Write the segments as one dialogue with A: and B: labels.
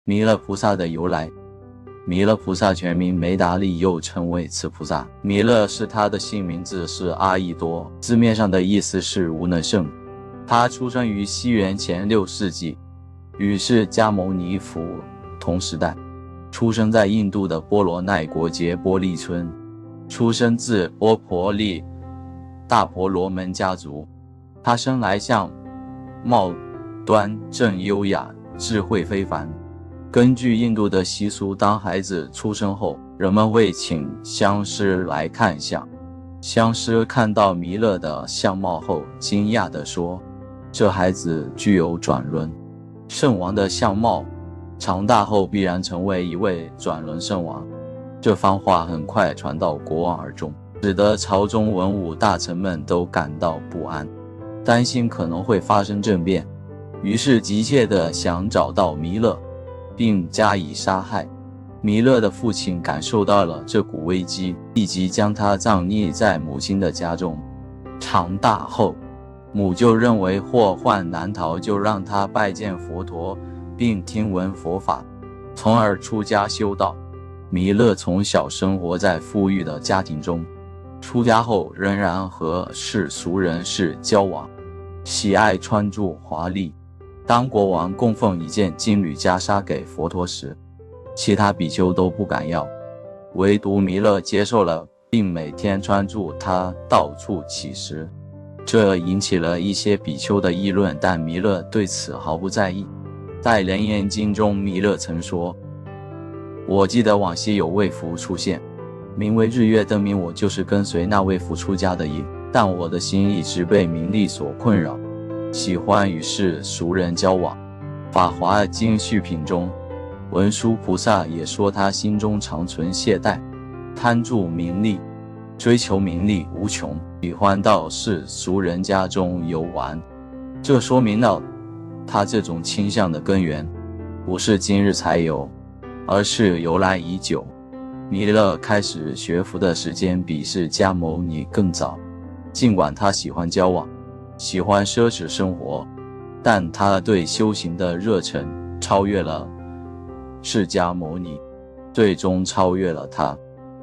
A: 弥勒菩萨的由来。弥勒菩萨全名梅达利，又称为慈菩萨。弥勒是他的姓名字，是阿逸多，字面上的意思是无能胜。他出生于西元前6世纪，与释迦牟尼佛同时代，出生在印度的波罗奈国杰波利村，出生自波婆利大婆罗门家族。他生来相貌端正优雅，智慧非凡。根据印度的习俗，当孩子出生后，人们会请相师来看相。相师看到弥勒的相貌后，惊讶地说：“这孩子具有转轮圣王的相貌，长大后必然成为一位转轮圣王。”这番话很快传到国王耳中，使得朝中文武大臣们都感到不安，担心可能会发生政变，于是急切地想找到弥勒并加以杀害。弥勒的父亲感受到了这股危机，立即将他葬匿在母亲的家中。长大后，母就认为祸患难逃，就让他拜见佛陀，并听闻佛法，从而出家修道。弥勒从小生活在富裕的家庭中，出家后仍然和世俗人士交往，喜爱穿着华丽。当国王供奉一件金缕袈裟给佛陀时，其他比丘都不敢要，唯独弥勒接受了，并每天穿着它到处乞食。这引起了一些比丘的议论，但弥勒对此毫不在意。在《楞严经》中，弥勒曾说：“我记得往昔有位佛出现，名为日月灯明，我就是跟随那位佛出家的因，但我的心一直被名利所困扰，喜欢与世俗人交往。”《法华经续品》中，文殊菩萨也说他心中常存懈怠，贪著名利，追求名利无穷，喜欢到世俗人家中游玩。这说明了他这种倾向的根源不是今日才有，而是由来已久。弥勒开始学佛的时间比释迦牟尼更早，尽管他喜欢交往，喜欢奢侈生活，但他对修行的热忱超越了释迦牟尼，最终超越了他。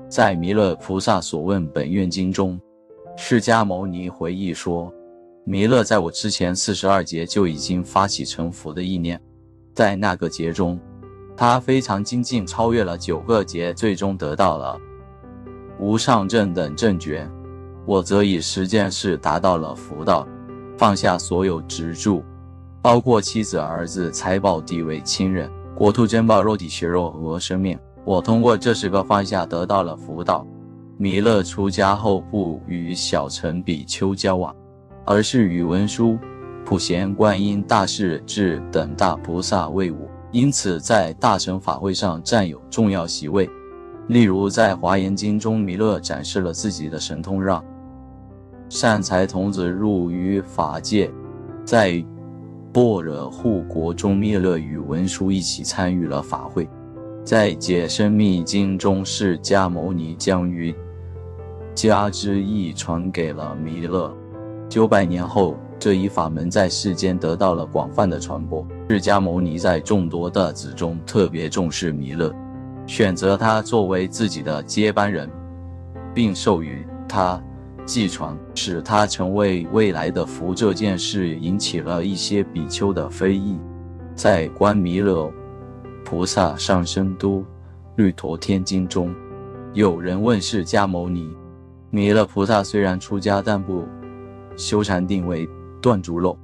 A: 在弥勒菩萨所问本愿经中，释迦牟尼回忆说：“弥勒在我之前42劫就已经发起成佛的意念，在那个劫中，他非常精进，超越了9个劫，最终得到了无上正等正觉。我则以10件事达到了佛道，放下所有执著，包括妻子、儿子、财宝、地位、亲人、国土、珍宝、肉体、血肉和生命。我通过这10个放下得到了佛道。”弥勒出家后不与小乘比丘交往，而是与文殊、普贤、观音、大势至等大菩萨为伍，因此在大乘法会上占有重要席位。例如在华严经中，弥勒展示了自己的神通，让善财童子入于法界。在般若护国中，弥勒与文殊一起参与了法会。在解深密经中，释迦牟尼将瑜伽之意传给了弥勒。900年后，这一法门在世间得到了广泛的传播。释迦牟尼在众多的子中特别重视弥勒，选择他作为自己的接班人，并授予他继传，使他成为未来的佛。这件事引起了一些比丘的非议。在观弥勒菩萨上身都律陀天经中，有人问释迦牟尼：弥勒菩萨虽然出家，但不修禅定为断诸漏，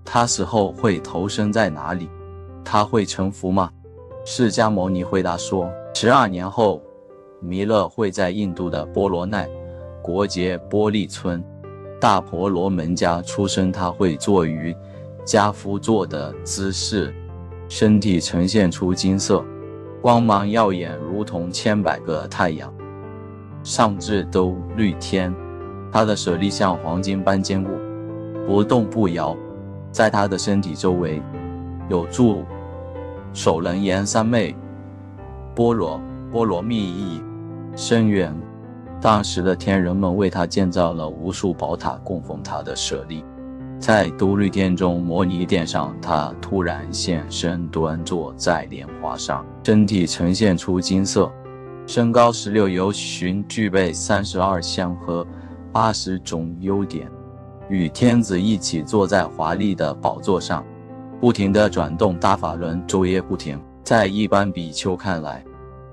A: 他死后会投生在哪里？他会成佛吗？释迦牟尼回答说：12年后，弥勒会在印度的波罗奈国杰波利村大婆罗门家出生。他会坐于家夫坐的姿势，身体呈现出金色，光芒耀眼，如同千百个太阳，上至都律天。他的舍利像黄金般坚固，不动不摇。在他的身体周围有住首楞严三昧波罗蜜意深远。当时的天人们为他建造了无数宝塔，供奉他的舍利。在兜率殿中模拟殿上，他突然现身，端坐在莲花上，身体呈现出金色，身高16由旬，具备32相和80种优点，与天子一起坐在华丽的宝座上，不停地转动大法轮，昼夜不停。在一般比丘看来，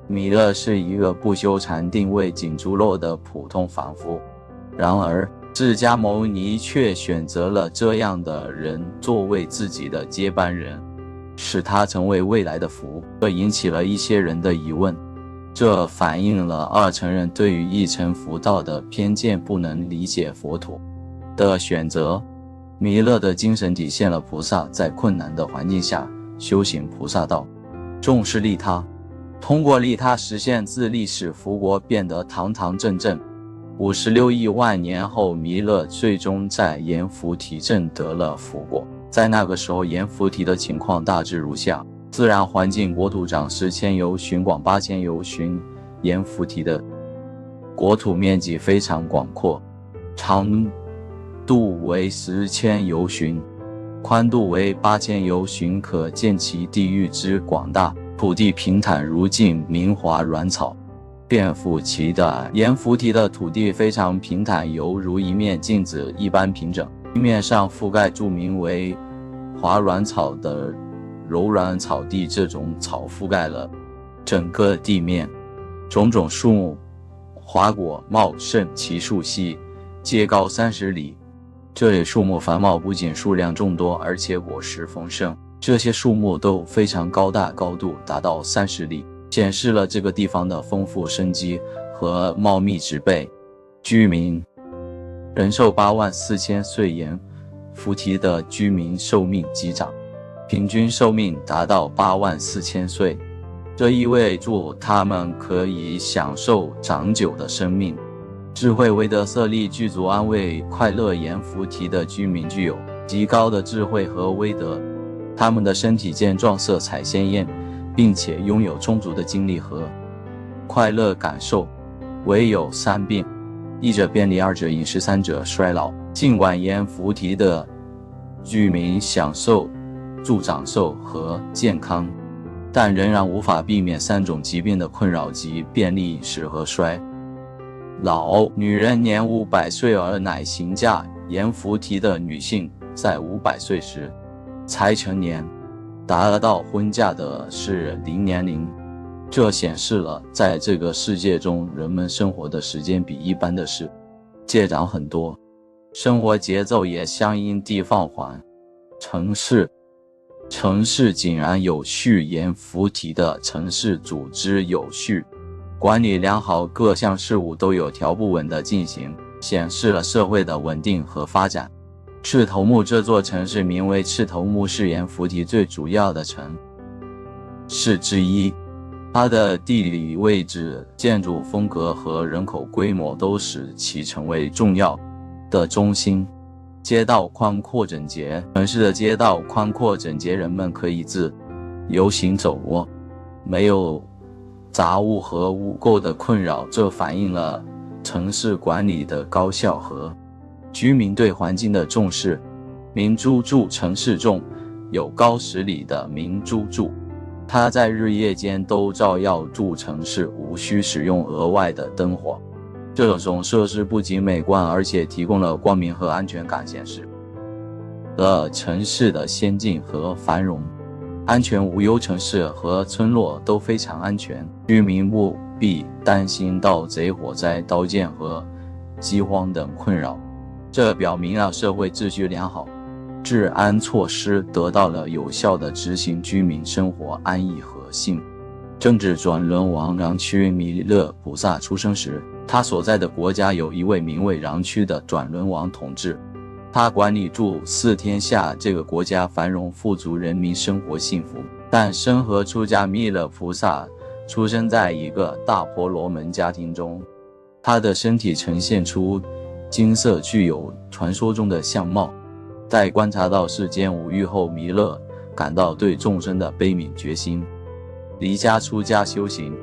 A: 弥勒是一个不修禅定、为紧猪肉的普通凡夫，然而释迦牟尼却选择了这样的人作为自己的接班人，使他成为未来的佛。这引起了一些人的疑问，这反映了二乘人对于一乘佛道的偏见，不能理解佛陀的选择。弥勒的精神体现了菩萨在困难的环境下修行菩萨道，重视利他，通过利他实现自利，使佛国变得堂堂正正。56亿万年后，弥勒最终在阎浮提镇得了佛果。在那个时候，阎浮提的情况大致如下：自然环境，国土长10,000由旬，广8000由旬。阎浮提的国土面积非常广阔，长度为10,000由旬，宽度为8000由旬，可见其地域之广大。土地平坦如镜，明滑软草遍覆其的。阎浮提的土地非常平坦，犹如一面镜子一般平整，地面上覆盖著名为滑软草的柔软草地，这种草覆盖了整个地面，种种树木花果茂盛，其树系皆高30里。这里树木繁茂，不仅数量众多，而且果实丰盛。这些树木都非常高大，高度达到30里，显示了这个地方的丰富生机和茂密植被。居民人寿84000岁，阎浮提的居民寿命激长，平均寿命达到84000岁，这意味着他们可以享受长久的生命。智慧威德色力具足，安慰快乐。阎浮提的居民具有极高的智慧和威德，他们的身体健壮，色彩鲜艳，并且拥有充足的精力和快乐感受。唯有3病：一者便利，二者饮食，三者衰老。尽管阎浮提的居民享受助长寿和健康，但仍然无法避免3种疾病的困扰，即便利、饮食和衰老。女人年500岁而乃行嫁，阎浮提的女性在500岁时才成年，达到婚嫁的是零年龄。这显示了在这个世界中，人们生活的时间比一般的世界长很多，生活节奏也相应地放缓。城市井然有序，阎浮提的城市组织有序，管理良好，各项事务都有条不紊地进行，显示了社会的稳定和发展。赤头目这座城市名为赤头目，是阎浮提最主要的城市之一。它的地理位置、建筑风格和人口规模都使其成为重要的中心。街道宽阔整洁，城市的街道宽阔整洁，人们可以自由行走，没有杂物和污垢的困扰，这反映了城市管理的高效和居民对环境的重视。明珠柱，城市中有高10里的明珠柱，它在日夜间都照耀住城市，无需使用额外的灯火。这种设施不仅美观，而且提供了光明和安全感，显示了城市的先进和繁荣。安全无忧，城市和村落都非常安全，居民不必担心盗贼、火灾、刀剑和饥荒等困扰。这表明了社会秩序良好，治安措施得到了有效的执行，居民生活安逸和幸福。政治转轮王穰苴弥勒菩萨出生时，他所在的国家有一位名为穰苴的转轮王统治，他管理住4天下，这个国家繁荣富足，人民生活幸福。但生和出家弥勒菩萨出生在一个大婆罗门家庭中，他的身体呈现出金色，具有传说中的相貌。在观察到世间五欲后，弥勒感到对众生的悲悯决心，离家出家修行。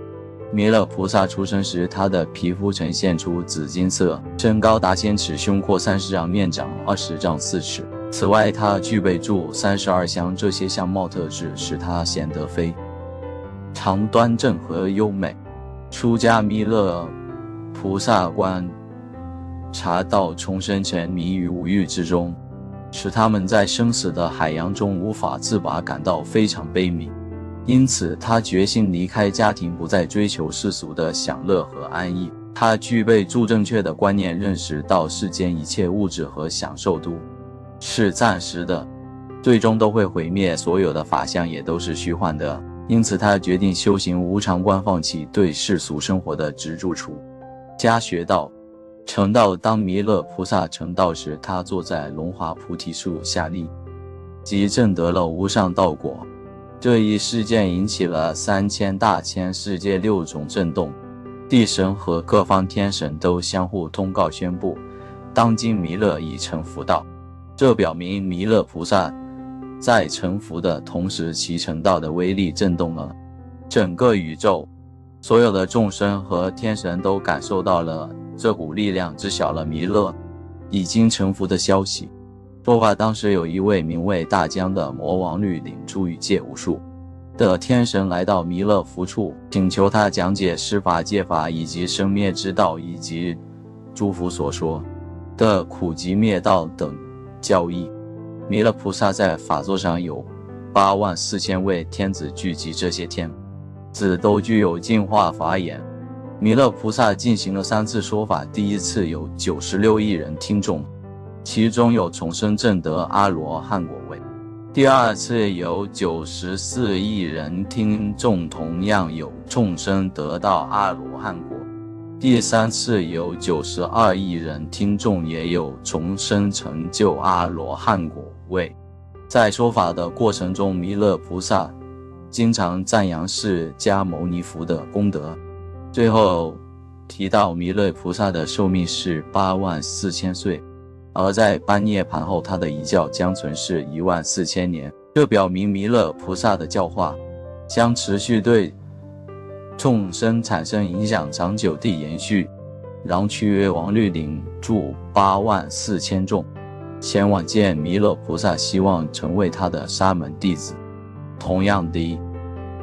A: 弥勒菩萨出生时，他的皮肤呈现出紫金色，身高达1000尺，胸廓30丈，面长20丈4尺，此外，他具备住32项这些相貌特质，使他显得非常端正和优美。出家弥勒菩萨观察到众生沉迷于五欲之中，使他们在生死的海洋中无法自拔，感到非常悲悯。因此，他决心离开家庭，不再追求世俗的享乐和安逸。他具备住正确的观念，认识到世间一切物质和享受都是暂时的，最终都会毁灭，所有的法相也都是虚幻的。因此，他决定修行无常观，放弃对世俗生活的执着，出家学道成道。当弥勒菩萨成道时，他坐在龙华菩提树下立即证得了无上道果。这一事件引起了3000大千世界6种震动，地神和各方天神都相互通告宣布，当今弥勒已成佛道。这表明弥勒菩萨在成佛的同时，其成道的威力震动了整个宇宙，所有的众生和天神都感受到了这股力量，知晓了弥勒已经成佛的消息。说话当时有一位名为大江的魔王律领诸欲界无数的天神来到弥勒佛处，请求他讲解施法戒法以及生灭之道，以及诸佛所说的苦集灭道等教义。弥勒菩萨在法座上有84000位天子聚集，这些天子都具有净化法眼。弥勒菩萨进行了3次说法，第一次有96亿人听众，其中有重生证得阿罗汉果位。第二次有94亿人听众，同样有众生得到阿罗汉果。第三次有92亿人听众，也有重生成就阿罗汉果位。在说法的过程中，弥勒菩萨经常赞扬释迦牟尼佛的功德。最后提到弥勒菩萨的寿命是84000岁，而在般涅盘后，他的一教将存世14000年。这表明弥勒菩萨的教化将持续对众生产生影响，长久地延续。让区王律领住84000众前往见弥勒菩萨，希望成为他的沙门弟子。同样的，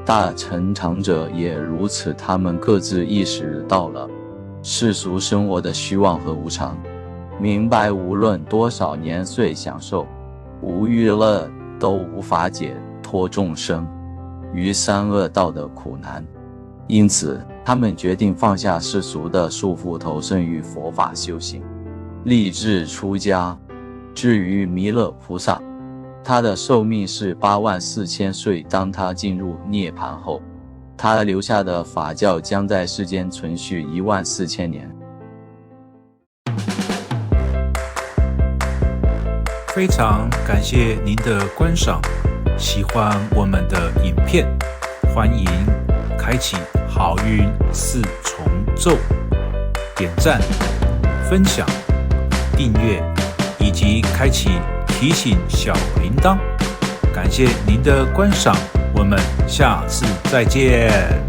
A: 大成长者也如此，他们各自意识到了世俗生活的虚妄和无常，明白无论多少年岁享受无欲乐，都无法解脱众生于三恶道的苦难。因此，他们决定放下世俗的束缚，投身于佛法修行，立志出家。至于弥勒菩萨，他的寿命是84000岁。当他进入涅槃后，他留下的法教将在世间存续14000年。
B: 非常感谢您的观赏，喜欢我们的影片，欢迎开启好运4重奏，点赞、分享、订阅以及开启提醒小铃铛。感谢您的观赏，我们下次再见。